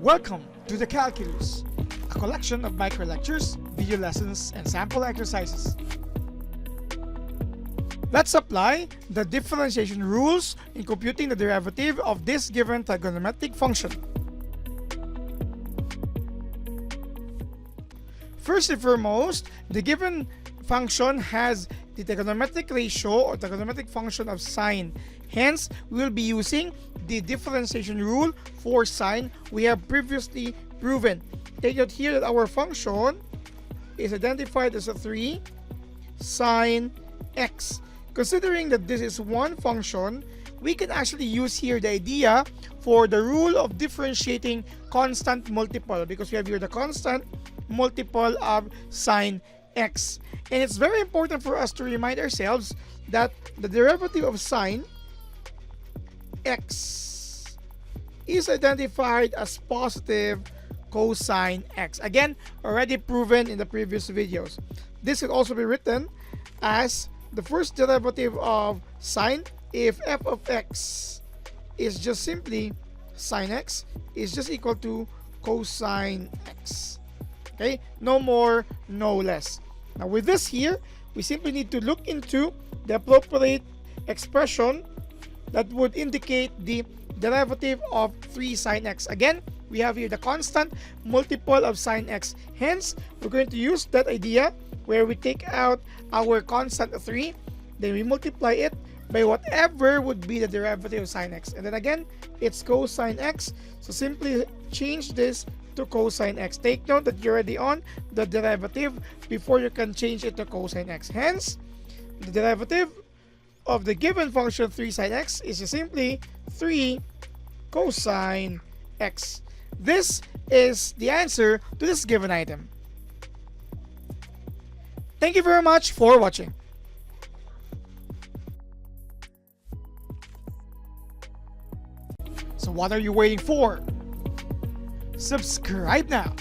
Welcome to the Calculus, a collection of micro lectures, video lessons, and sample exercises. Let's apply the differentiation rules in computing the derivative of this given trigonometric function. First and foremost, the given function has the trigonometric ratio or trigonometric function of sine. Hence, we will be using the differentiation rule for sine we have previously proven. Take note here that our function is identified as a 3 sine x. Considering that this is one function, we can actually use here the idea for the rule of differentiating constant multiple, because we have here the constant multiple of sine x. And it's very important for us to remind ourselves that the derivative of sine x is identified as positive cosine x. Again, already proven in the previous videos. This can also be written as the first derivative of sine if f of x is just simply sine x is just equal to cosine x. Okay, no more, no less. Now with this here, we simply need to look into the appropriate expression that would indicate the derivative of 3 sine x. Again, we have here the constant multiple of sine x. Hence, we're going to use that idea where we take out our constant 3, then we multiply it by whatever would be the derivative of sine x. And then again, it's cosine x. So simply change this to cosine x. Take note that you're already on the derivative before you can change it to cosine x. Hence, the derivative of the given function 3 sine x is just simply 3 cosine x. This is the answer to this given item. Thank you very much for watching. So what are you waiting for? Subscribe now.